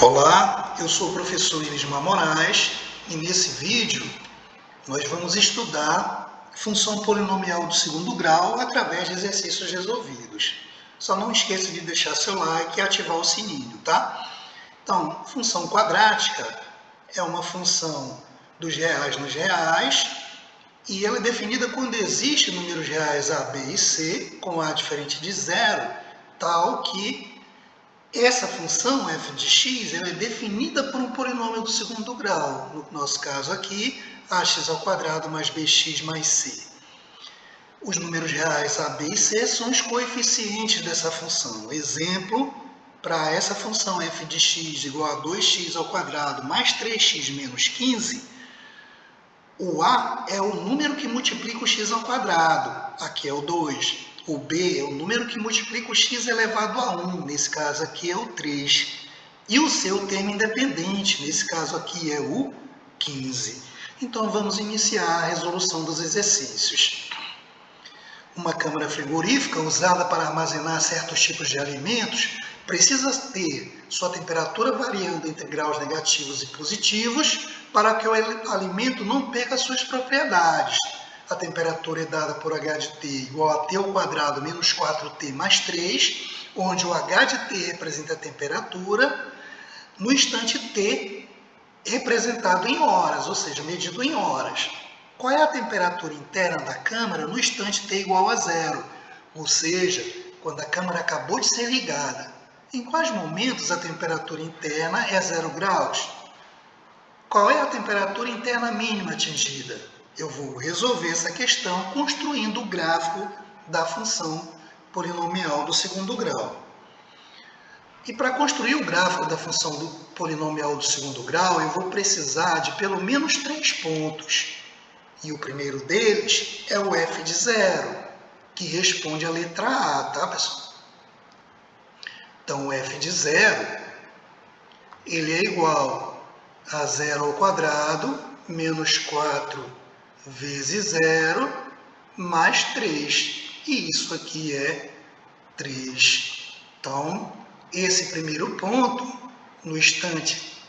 Olá, eu sou o professor Irismar Moraes e nesse vídeo nós vamos estudar função polinomial do segundo grau através de exercícios resolvidos. Só não esqueça de deixar seu like e ativar o sininho, tá? Então, função quadrática é uma função dos reais nos reais e ela é definida quando existe números reais A, B e C com A diferente de zero, tal que essa função f de x ela é definida por um polinômio do segundo grau. No nosso caso aqui, ax² mais bx mais c. Os números reais a, b e c são os coeficientes dessa função. Exemplo, para essa função f de x igual a 2x² mais 3x menos 15, o a é o número que multiplica o x², aqui é o 2. O b é o número que multiplica o x elevado a 1, nesse caso aqui é o 3. E o c é o termo independente, nesse caso aqui é o 15. Então vamos iniciar a resolução dos exercícios. Uma câmara frigorífica usada para armazenar certos tipos de alimentos precisa ter sua temperatura variando entre graus negativos e positivos para que o alimento não perca suas propriedades. A temperatura é dada por h de t igual a t² menos 4t mais 3, onde o h de t representa a temperatura, no instante t representado em horas, ou seja, medido em horas. Qual é a temperatura interna da câmara no instante t igual a zero? Ou seja, quando a câmara acabou de ser ligada. Em quais momentos a temperatura interna é 0 graus? Qual é a temperatura interna mínima atingida? Eu vou resolver essa questão construindo o gráfico da função polinomial do segundo grau. E para construir o gráfico da função do polinomial do segundo grau, eu vou precisar de pelo menos 3 pontos. E o primeiro deles é o f de 0, que responde à letra A, tá, pessoal? Então, o f de 0, ele é igual a 0² menos 4 vezes 0 mais 3. E isso aqui é 3. Então, esse primeiro ponto, no instante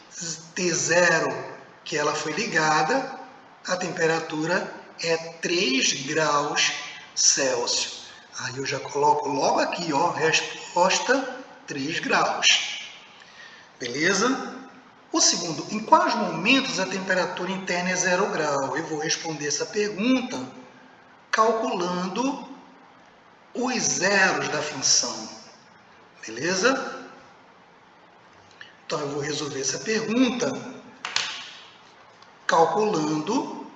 t0 que ela foi ligada, a temperatura é 3 graus Celsius. Aí eu já coloco logo aqui, ó, resposta 3 graus. Beleza? O segundo, em quais momentos a temperatura interna é 0 grau? Eu vou responder essa pergunta calculando os zeros da função. Beleza? Então, eu vou resolver essa pergunta calculando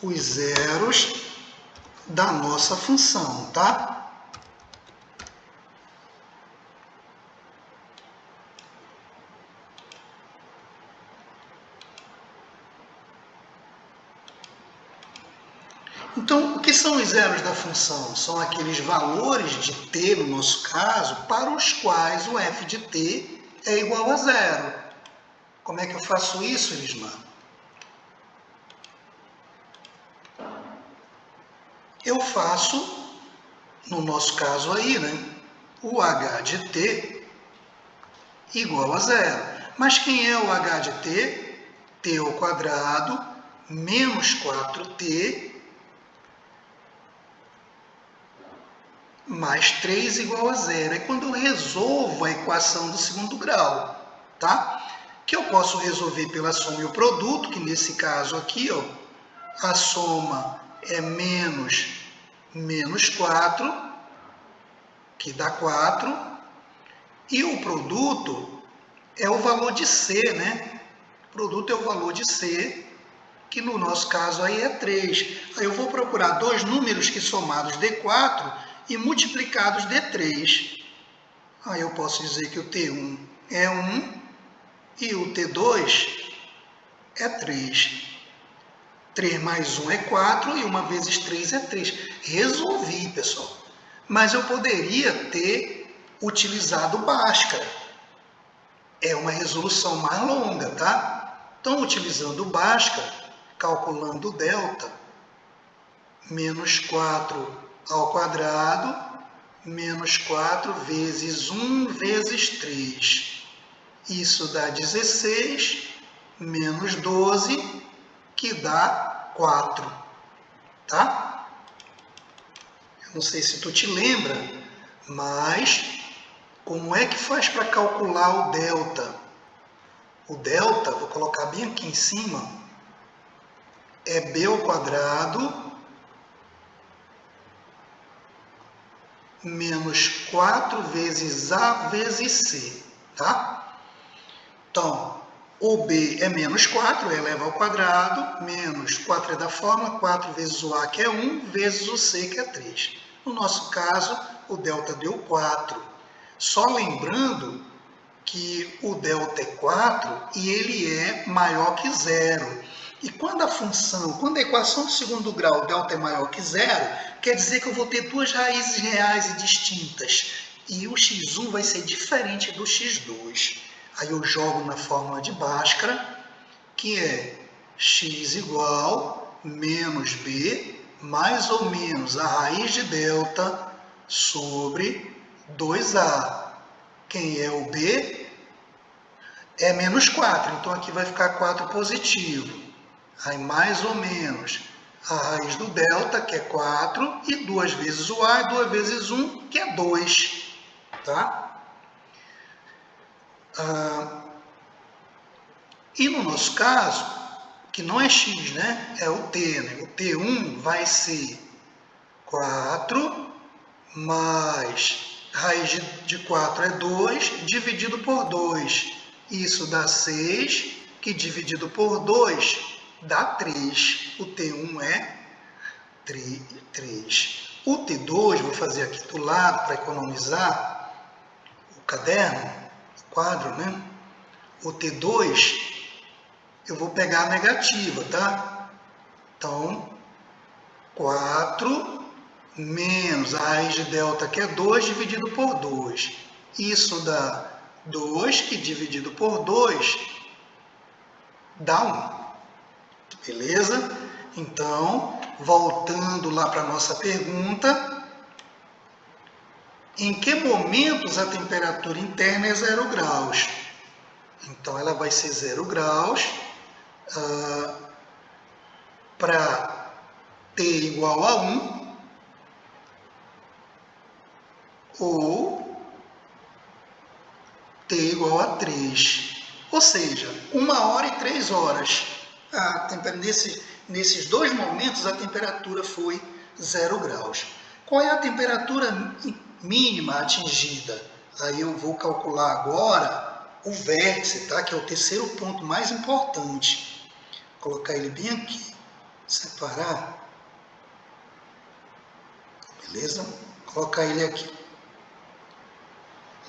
os zeros da nossa função, tá? Então, o que são os zeros da função? São aqueles valores de t, no nosso caso, para os quais o f de t é igual a 0. Como é que eu faço isso, Elismar? Eu faço, no nosso caso aí, né, o h de t igual a 0. Mas quem é o h de t? t² menos 4t mais 3 igual a 0. É quando eu resolvo a equação do segundo grau, tá? Que eu posso resolver pela soma e o produto, que nesse caso aqui, ó, a soma é menos 4, que dá 4, e o produto é o valor de C, né? O produto é o valor de C, que no nosso caso aí é 3. Aí eu vou procurar dois números que somados dê 4 e multiplicados dê 3. Aí eu posso dizer que o T1 é 1 e o T2 é 3. 3 mais 1 é 4 e 1 vezes 3 é 3. Resolvi, pessoal. Mas eu poderia ter utilizado Bhaskara. É uma resolução mais longa, tá? Então, utilizando o Bhaskara, calculando o delta, menos 4 ao quadrado menos 4 vezes 1 vezes 3. Isso dá 16, menos 12, que dá 4. Tá? Eu não sei se tu te lembra, mas como é que faz para calcular o delta? O delta, vou colocar bem aqui em cima, é b ao quadrado menos 4 vezes a vezes c, tá? Então, o b é menos 4, eleva ao quadrado, menos 4 é da forma, 4 vezes o a, que é 1, vezes o c, que é 3. No nosso caso, o delta deu 4. Só lembrando que o delta é 4 e ele é maior que zero. E quando a equação do segundo grau, delta é maior que zero, quer dizer que eu vou ter duas raízes reais e distintas. E o x1 vai ser diferente do x2. Aí eu jogo na fórmula de Bhaskara, que é x igual menos b mais ou menos a raiz de delta sobre 2a. Quem é o b? É menos 4, então aqui vai ficar 4 positivo. Aí mais ou menos a raiz do delta, que é 4, e 2 vezes o a, e 2 vezes 1, que é 2. Tá? E no nosso caso, que não é x, né? É o t, né? O t1 vai ser 4 mais raiz de 4 é 2, dividido por 2. Isso dá 6, que dividido por 2 dá 3. O T1 é 3. O T2, vou fazer aqui do lado para economizar o caderno, o quadro, né? O T2, eu vou pegar a negativa, tá? Então, 4 menos a raiz de delta, que é 2, dividido por 2. Isso dá 2, que dividido por 2 dá 1. Beleza? Então, voltando lá para a nossa pergunta, em que momentos a temperatura interna é 0 graus? Então, ela vai ser 0 graus para t igual a 1, ou t igual a 3. Ou seja, 1 hora e 3 horas. Nesses dois momentos, a temperatura foi 0 graus. Qual é a temperatura mínima atingida? Aí eu vou calcular agora o vértice, tá? Que é o terceiro ponto mais importante. Vou colocar ele bem aqui. Separar. Beleza? Vou colocar ele aqui.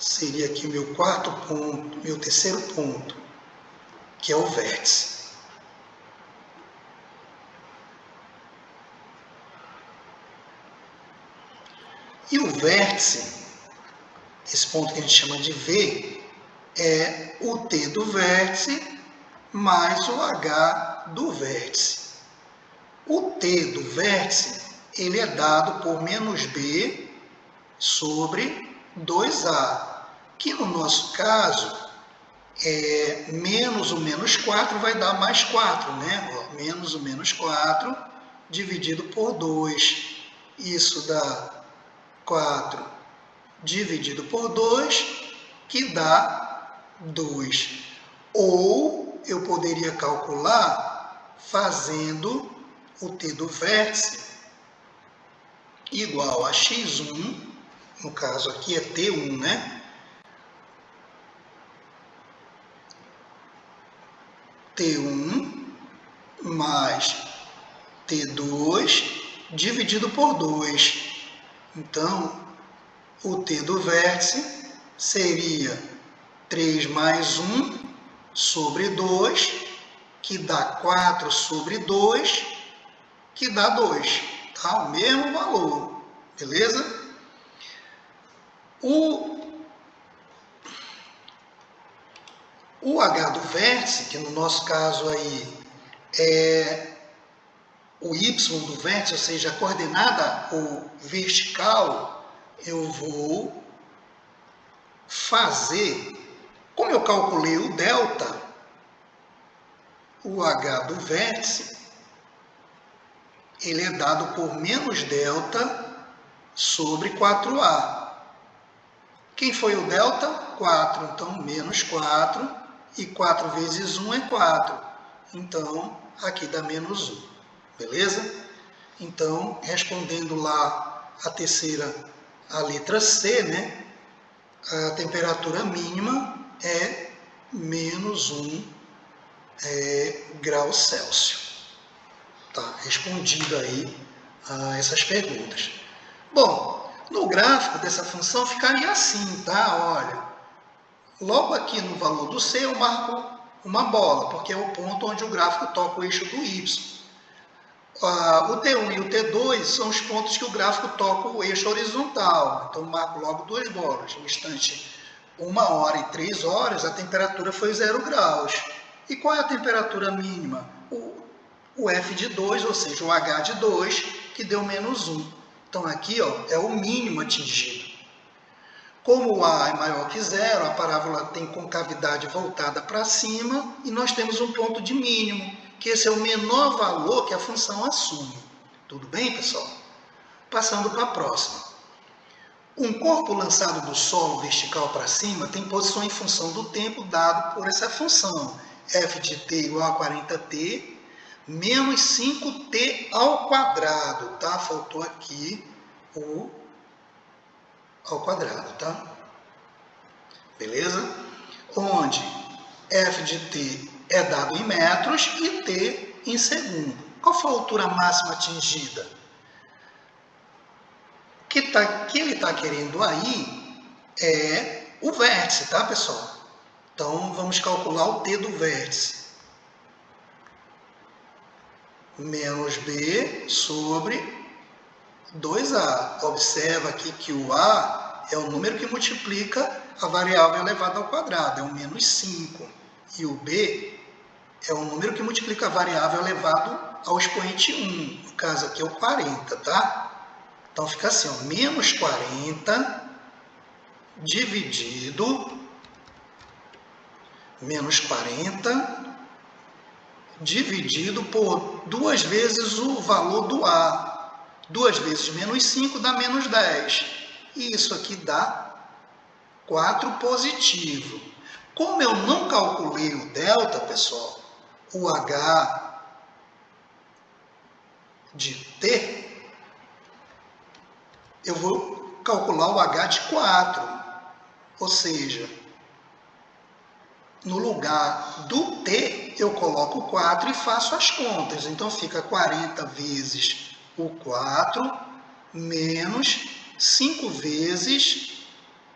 Seria aqui o meu quarto ponto, meu terceiro ponto, que é o vértice. E o vértice, esse ponto que a gente chama de V, é o T do vértice mais o H do vértice. O T do vértice, ele é dado por menos B sobre 2A, que no nosso caso, menos o menos 4 vai dar mais 4, né? Ó, menos o menos 4 dividido por 2. Isso dá 4 dividido por 2, que dá 2. Ou eu poderia calcular fazendo o T do vértice igual a x1, no caso aqui é T1, né? T1 mais T2 dividido por 2. Então, o T do vértice seria 3 mais 1 sobre 2, que dá 4 sobre 2, que dá 2. Tá? O mesmo valor, beleza? O H do vértice, que no nosso caso aí é o Y do vértice, ou seja, a coordenada ou vertical eu vou fazer, como eu calculei o delta, o H do vértice, ele é dado por menos delta sobre 4A. Quem foi o delta? 4. Então, menos 4. E 4 vezes 1 é 4. Então, aqui dá menos 1. Beleza? Então, respondendo lá a terceira, a letra C, né? A temperatura mínima é menos 1 grau Celsius. Tá? Respondido aí a essas perguntas. Bom, no gráfico dessa função ficaria assim, tá? Olha, logo aqui no valor do C eu marco uma bola, porque é o ponto onde o gráfico toca o eixo do Y. O T1 e o T2 são os pontos que o gráfico toca o eixo horizontal. Então, marco logo duas bolas. No instante 1 hora e 3 horas, a temperatura foi 0 graus. E qual é a temperatura mínima? O F de 2, ou seja, o H de 2, que deu menos 1. Então, aqui ó, é o mínimo atingido. Como o A é maior que 0, a parábola tem concavidade voltada para cima e nós temos um ponto de mínimo, que esse é o menor valor que a função assume. Tudo bem, pessoal? Passando para a próxima. Um corpo lançado do solo vertical para cima tem posição em função do tempo dado por essa função. F de t igual a 40t menos 5t ao quadrado, tá? Faltou aqui o ao quadrado, tá? Beleza? Onde f de t é dado em metros e t em segundo. Qual foi a altura máxima atingida? O que ele está querendo aí é o vértice, tá, pessoal? Então, vamos calcular o t do vértice. Menos b sobre 2a. Observa aqui que o a é o número que multiplica a variável elevada ao quadrado, é o menos 5. E o b é o número que multiplica a variável elevado ao expoente 1. No caso aqui é o 40, tá? Então fica assim, ó, menos 40 dividido menos 40 dividido por 2 vezes o valor do a. 2 vezes menos 5 dá menos 10. E isso aqui dá 4 positivo. Como eu não calculei o delta, pessoal, o H de t, eu vou calcular o H de 4. Ou seja, no lugar do t, eu coloco 4 e faço as contas. Então, fica 40 vezes o 4 menos 5 vezes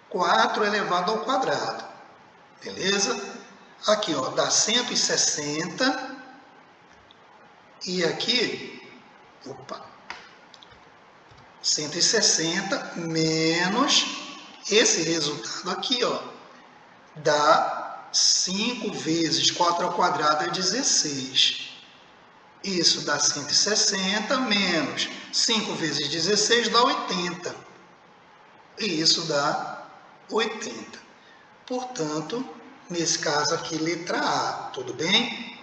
4 elevado ao quadrado. Beleza? Aqui, ó, dá 160. E aqui, 160 menos esse resultado aqui, ó, dá 5 vezes 4 ao quadrado é 16. Isso dá 160 menos 5 vezes 16 dá 80. E isso dá 80. Portanto, nesse caso aqui, letra A. Tudo bem?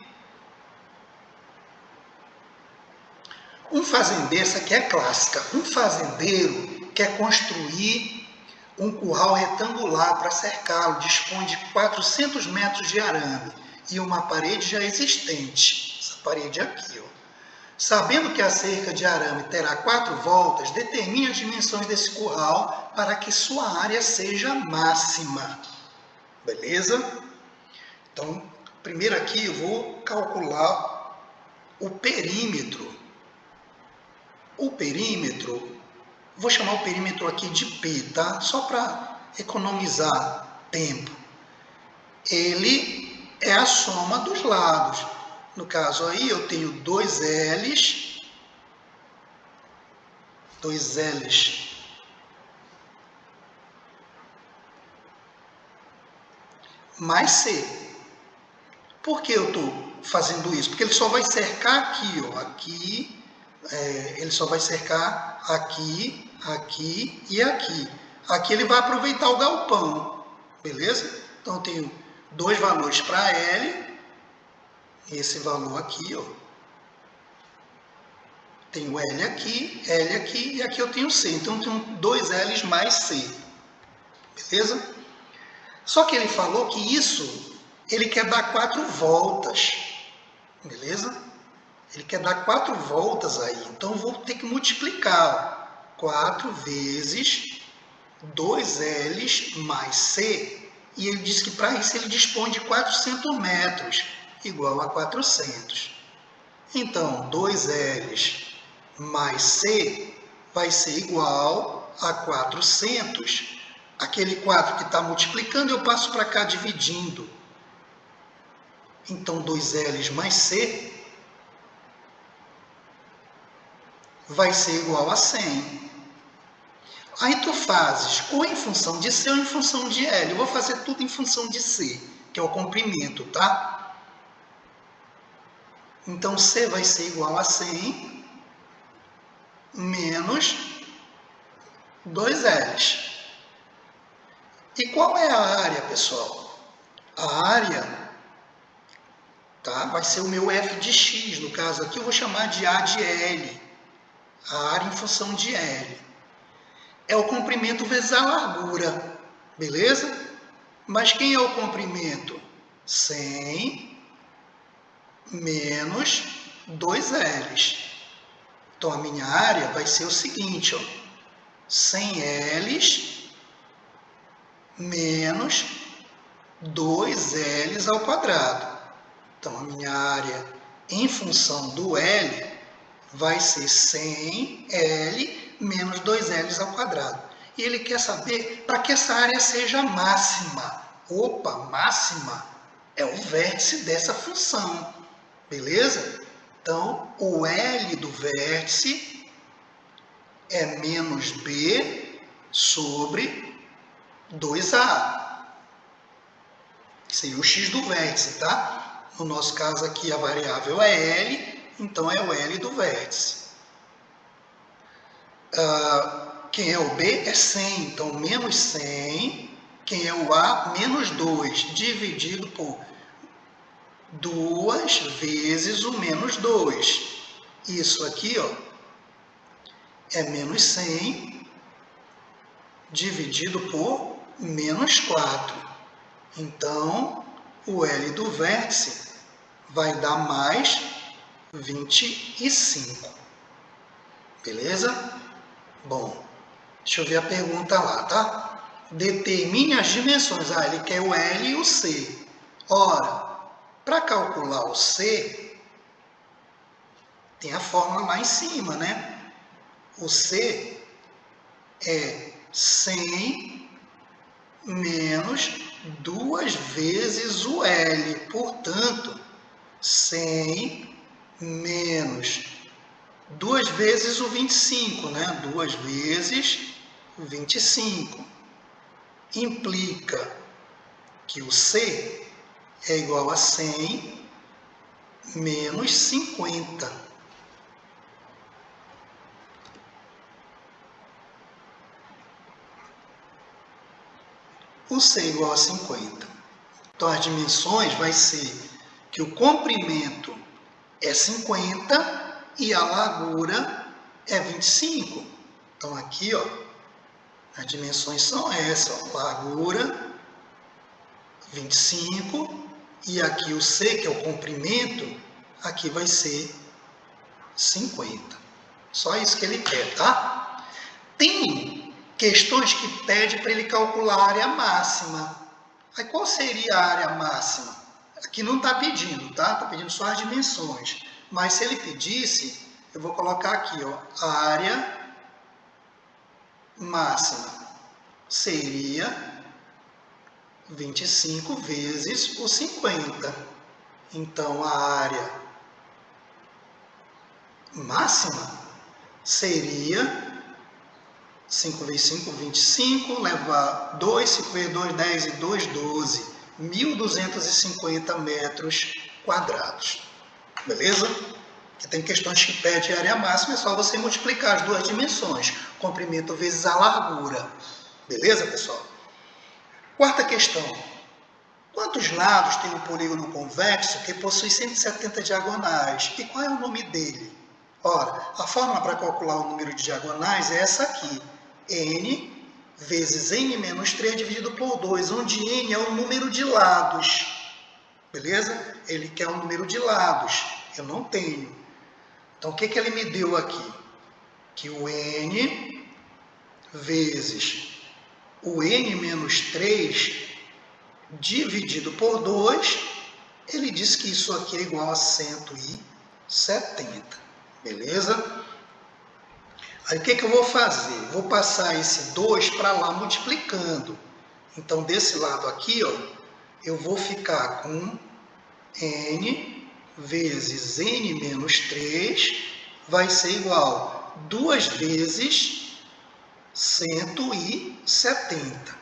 Um fazendeiro, essa aqui é clássica. Um fazendeiro quer construir um curral retangular para cercá-lo. Dispõe de 400 metros de arame e uma parede já existente. Essa parede aqui, ó. Sabendo que a cerca de arame terá 4 voltas, determine as dimensões desse curral para que sua área seja máxima. Beleza? Então, primeiro aqui eu vou calcular o perímetro. O perímetro, vou chamar o perímetro aqui de P, tá? Só para economizar tempo. Ele é a soma dos lados. No caso aí eu tenho 2 L's mais C. Por que eu estou fazendo isso? Porque ele só vai cercar aqui, ó, aqui ele só vai cercar aqui, aqui e aqui. Aqui ele vai aproveitar o galpão, beleza? Então eu tenho dois valores para L, esse valor aqui, ó. Tenho L aqui e aqui eu tenho C. Então eu tenho dois L's mais C, beleza? Só que ele falou que isso, ele quer dar 4 voltas, beleza? Ele quer dar 4 voltas aí, então eu vou ter que multiplicar, ó, 4 vezes 2L's mais C, e ele diz que para isso ele dispõe de 400 metros, igual a 400. Então, 2L's mais C vai ser igual a 400. Aquele 4 que está multiplicando, eu passo para cá dividindo. Então, 2L's mais C vai ser igual a 100. Aí tu fazes ou em função de C ou em função de L. Eu vou fazer tudo em função de C, que é o comprimento, tá? Então, C vai ser igual a 100 menos 2L's. E qual é a área, pessoal? A área, tá, vai ser o meu f de x. No caso aqui, eu vou chamar de A de L. A área em função de L. É o comprimento vezes a largura, beleza? Mas quem é o comprimento? 100 menos 2L's. Então, a minha área vai ser o seguinte, ó, 100L's menos 2L's ao quadrado. Então, a minha área em função do L vai ser 100L menos 2L's ao quadrado. E ele quer saber para que essa área seja máxima. Opa, máxima é o vértice dessa função, beleza? Então, o L do vértice é menos B sobre 2A. Seria o x do vértice, tá? No nosso caso aqui a variável é L, então é o L do vértice. Quem é o B é 100, então menos 100. Quem é o A, menos 2, dividido por 2 vezes o menos 2. Isso aqui, ó, é menos 100 dividido por menos 4. Então, o L do vértice vai dar mais 25. Beleza? Bom, deixa eu ver a pergunta lá, tá? Determine as dimensões. Ele quer o L e o C. Ora, para calcular o C, tem a fórmula lá em cima, né? O C é 100 menos 2 vezes o L. Portanto, 100 menos 2 vezes o 25, né? 2 vezes o 25. Implica que o C é igual a 100 menos 50. O C é igual a 50. Então, as dimensões vai ser que o comprimento é 50 e a largura é 25. Então, aqui, ó, as dimensões são essas, ó, largura 25 e aqui o C, que é o comprimento, aqui vai ser 50. Só isso que ele quer, tá? Tem questões que pedem para ele calcular a área máxima. Aí qual seria a área máxima? Aqui não está pedindo, tá? Está pedindo só as dimensões. Mas se ele pedisse, eu vou colocar aqui, ó, a área máxima seria 25 vezes o 50. Então, a área máxima seria 5 vezes 5, 25, levar 2, 5 vezes 2, 10 e 2, 12. 1.250 metros quadrados. Beleza? que tem questões que pedem área máxima, é só você multiplicar as duas dimensões, comprimento vezes a largura. Beleza, pessoal? Quarta questão. Quantos lados tem um polígono convexo que possui 170 diagonais? E qual é o nome dele? Ora, a fórmula para calcular o número de diagonais é essa aqui. N vezes n menos 3 dividido por 2, onde n é o número de lados. Beleza? Ele quer o número de lados. Eu não tenho. Então, o que ele me deu aqui? Que o n vezes o n menos 3 dividido por 2, ele diz que isso aqui é igual a 170. Beleza? Aí o que eu vou fazer? Vou passar esse 2 para lá multiplicando. Então, desse lado aqui, ó, eu vou ficar com n vezes n menos 3 vai ser igual a 2 vezes 170.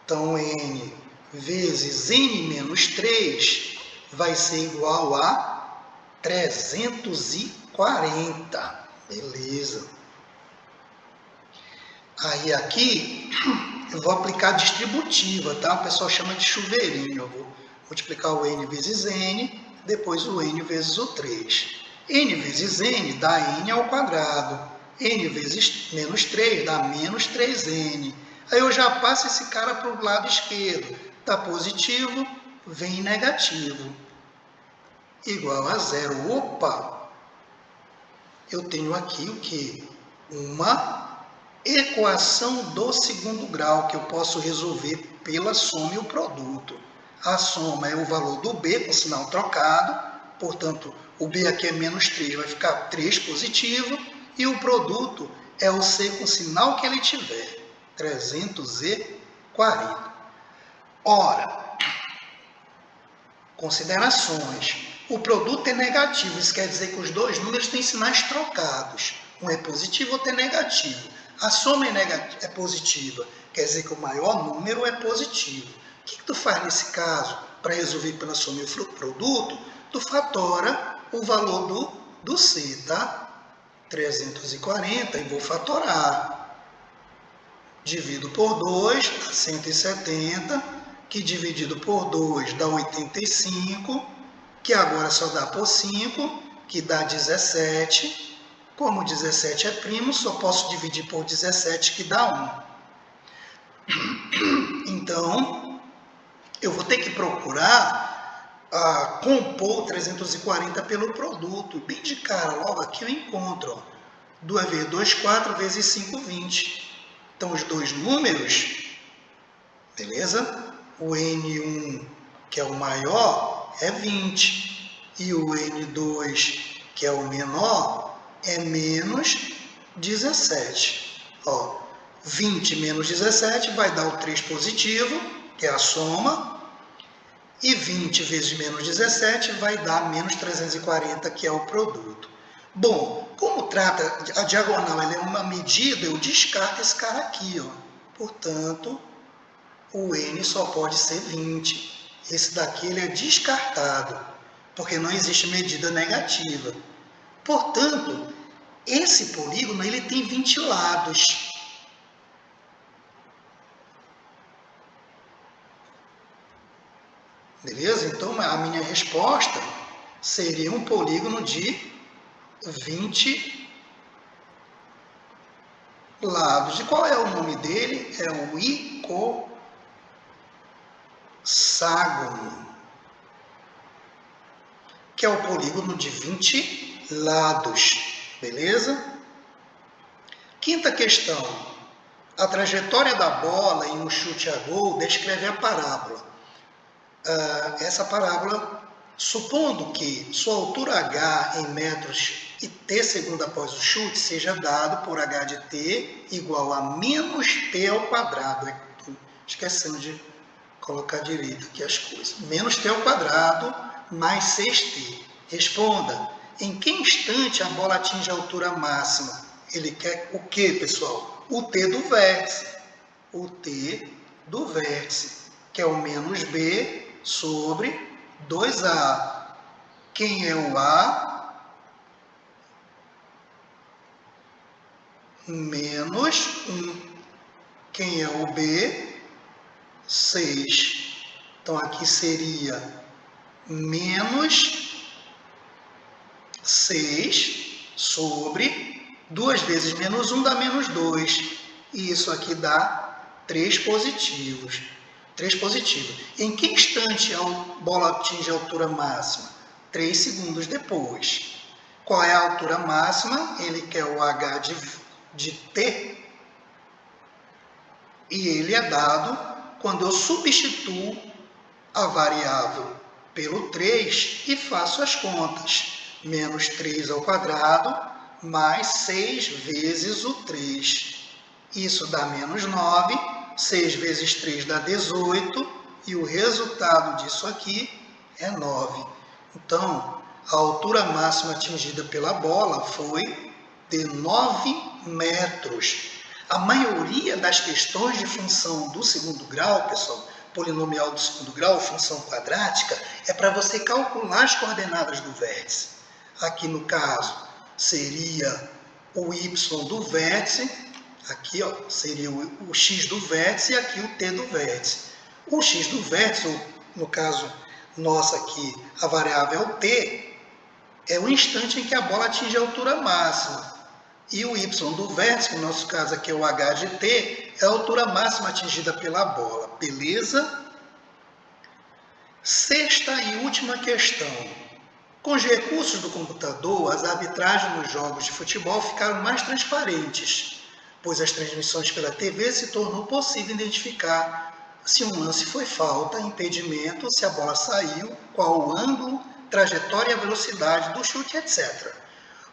Então, n vezes n menos 3 vai ser igual a 340. Beleza. Aí aqui eu vou aplicar a distributiva, tá? O pessoal chama de chuveirinho. Eu vou multiplicar o n vezes n, depois o n vezes o 3. N vezes n dá n ao quadrado. N vezes menos 3 dá menos 3n. Aí eu já passo esse cara para o lado esquerdo. Dá positivo, vem negativo. Igual a zero. Opa! Eu tenho aqui o quê? Uma equação do segundo grau, que eu posso resolver pela soma e o produto. A soma é o valor do b com sinal trocado, portanto, o b aqui é menos 3, vai ficar 3 positivo, e o produto é o c com sinal que ele tiver, 340. Ora, considerações. O produto é negativo, isso quer dizer que os dois números têm sinais trocados. Um é positivo, outro é negativo. A soma é positiva, quer dizer que o maior número é positivo. O que tu faz nesse caso para resolver pela soma e o produto? Tu fatora o valor do C, tá? 340 e vou fatorar. Divido por 2 dá 170, que dividido por 2 dá 85, que agora só dá por 5, que dá 17. Como 17 é primo, só posso dividir por 17, que dá 1. Então, eu vou ter que procurar compor 340 pelo produto. Bem de cara, logo aqui eu encontro. 2 vezes 2, 4 vezes 5, 20. Então, os dois números, beleza? O N1, que é o maior, é 20. E o N2, que é o menor, é menos 17. Ó, 20 menos 17 vai dar o 3 positivo, que é a soma. E 20 vezes menos 17 vai dar menos 340, que é o produto. Bom, como trata a diagonal, ela é uma medida, eu descarto esse cara aqui, ó. Portanto, o n só pode ser 20. Esse daqui ele é descartado, porque não existe medida negativa. Portanto, esse polígono ele tem 20 lados. Beleza? Então, a minha resposta seria um polígono de 20 lados. E qual é o nome dele? É o icosságono, que é o polígono de 20 lados. Beleza? Quinta questão. A trajetória da bola em um chute a gol descreve a parábola. Essa parábola, supondo que sua altura h em metros e t segundo após o chute seja dado por h de t igual a menos t ao quadrado. Estou esquecendo de colocar direito aqui as coisas. Menos t ao quadrado mais 6t. Responda, em que instante a bola atinge a altura máxima? Ele quer o que, pessoal? O t do vértice. O t do vértice, que é o menos b sobre 2a. Quem é o A? menos 1. Quem é o B? 6. Então, aqui seria menos 6 sobre 2 vezes menos 1 dá menos 2. E isso aqui dá 3 positivos. 3 positivos. Em que instante a bola atinge a altura máxima? 3 segundos depois. Qual é a altura máxima? Ele quer o h de t. E ele é dado quando eu substituo a variável pelo 3 e faço as contas. Menos 3 ao quadrado mais 6 vezes o 3. Isso dá menos 9. 6 vezes 3 dá 18. E o resultado disso aqui é 9. Então, a altura máxima atingida pela bola foi de 9 metros. A maioria das questões de função do segundo grau, pessoal, polinomial do segundo grau, função quadrática, é para você calcular as coordenadas do vértice. Aqui no caso seria o y do vértice, aqui ó, seria o x do vértice e aqui o t do vértice. O x do vértice, ou, no caso nosso aqui, a variável é o t, é o instante em que a bola atinge a altura máxima. E o y do vértice, que no nosso caso aqui é o h de t, é a altura máxima atingida pela bola. Beleza? Sexta e última questão. Com os recursos do computador, as arbitragens nos jogos de futebol ficaram mais transparentes, pois as transmissões pela TV se tornou possível identificar se um lance foi falta, impedimento, se a bola saiu, qual o ângulo, trajetória e a velocidade do chute, etc.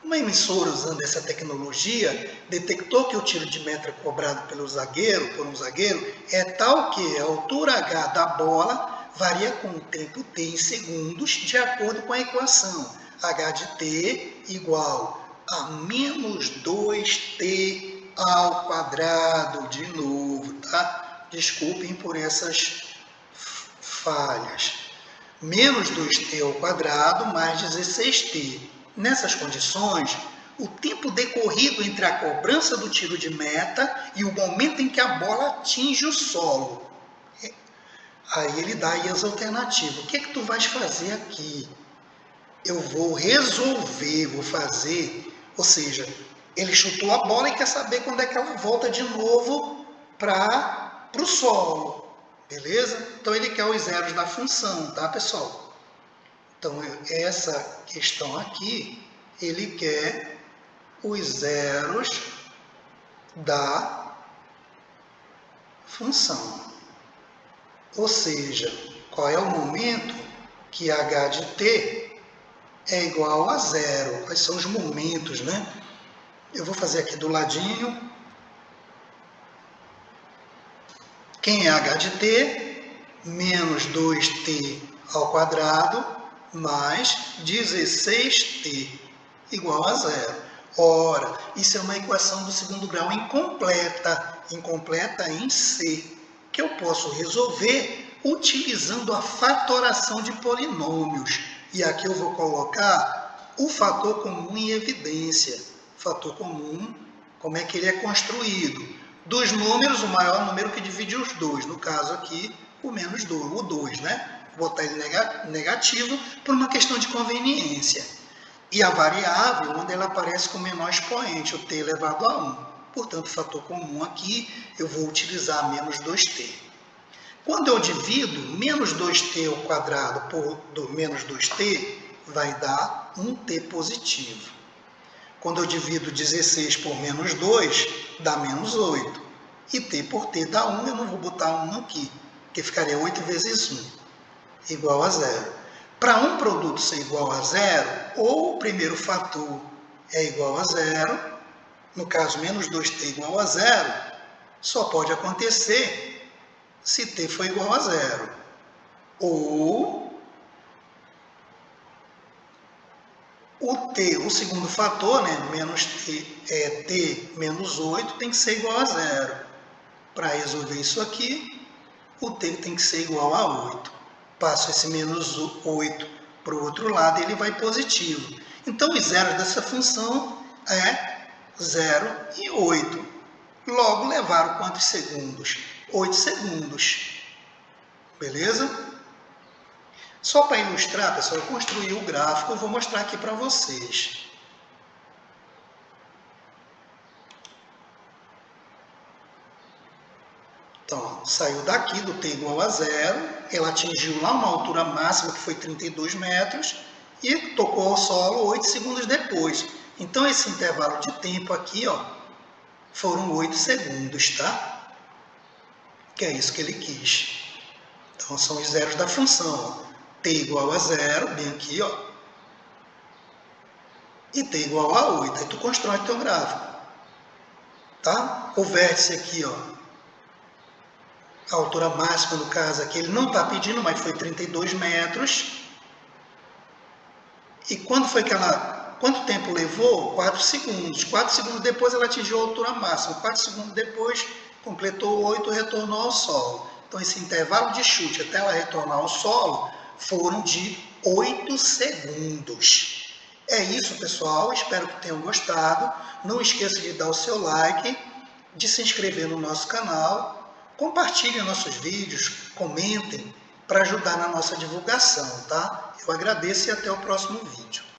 Uma emissora, usando essa tecnologia, detectou que o tiro de meta cobrado por um zagueiro, é tal que a altura h da bola varia com o tempo t em segundos, de acordo com a equação h de t igual a menos 2t ao quadrado, de novo, tá? Desculpem por essas falhas. Menos 2t ao quadrado mais 16t. Nessas condições, o tempo decorrido entre a cobrança do tiro de meta e o momento em que a bola atinge o solo. Aí ele dá aí as alternativas. O que é que tu vais fazer aqui? Eu vou resolver, vou fazer, ou seja, ele chutou a bola e quer saber quando é que ela volta de novo para o solo. Beleza? Então ele quer os zeros da função, tá, pessoal? Então, essa questão aqui, ele quer os zeros da função. Ou seja, qual é o momento que h de t é igual a zero? Quais são os momentos, né? Eu vou fazer aqui do ladinho. Quem é h de t? Menos 2t ao quadrado mais 16t igual a zero. Ora, isso é uma equação do segundo grau incompleta em C, que eu posso resolver utilizando a fatoração de polinômios. E aqui eu vou colocar o fator comum em evidência. Fator comum, como é que ele é construído? Dos números, o maior número que divide os dois. No caso aqui, o menos 2, o 2, né? Botar ele negativo por uma questão de conveniência. E a variável, onde ela aparece com o menor expoente, o t elevado a 1. Portanto, fator comum aqui, eu vou utilizar menos 2t. Quando eu divido menos 2t ao quadrado por menos 2t, vai dar 1t positivo. Quando eu divido 16 por menos 2, dá menos 8. E t por t dá 1, eu não vou botar 1 aqui, porque ficaria 8 vezes 1. Igual a zero. Para um produto ser igual a zero, ou o primeiro fator é igual a zero, no caso, menos 2t igual a zero, só pode acontecer se t for igual a zero. Ou o segundo fator, né, menos t menos 8, tem que ser igual a zero. Para resolver isso aqui, o t tem que ser igual a 8. Passo esse menos 8 para o outro lado e ele vai positivo. Então, os zeros dessa função é 0 e 8. Logo, levaram quantos segundos? 8 segundos. Beleza? Só para ilustrar, pessoal, eu construí o gráfico e vou mostrar aqui para vocês. Então, saiu daqui do t igual a 0, ela atingiu lá uma altura máxima que foi 32 metros e tocou ao solo 8 segundos depois. Então, esse intervalo de tempo aqui, ó, foram 8 segundos, tá? Que é isso que ele quis. Então, são os zeros da função, ó. T igual a 0, bem aqui, ó, e t igual a 8. Aí tu constrói o teu gráfico, tá? O vértice aqui, ó, a altura máxima, no caso aqui, ele não está pedindo, mas foi 32 metros. E quando foi que ela... Quanto tempo levou? 4 segundos. 4 segundos depois ela atingiu a altura máxima. 4 segundos depois, completou 8, retornou ao solo. Então, esse intervalo de chute até ela retornar ao solo foram de 8 segundos. É isso, pessoal. Espero que tenham gostado. Não esqueça de dar o seu like, de se inscrever no nosso canal. Compartilhem nossos vídeos, comentem para ajudar na nossa divulgação, tá? Eu agradeço e até o próximo vídeo.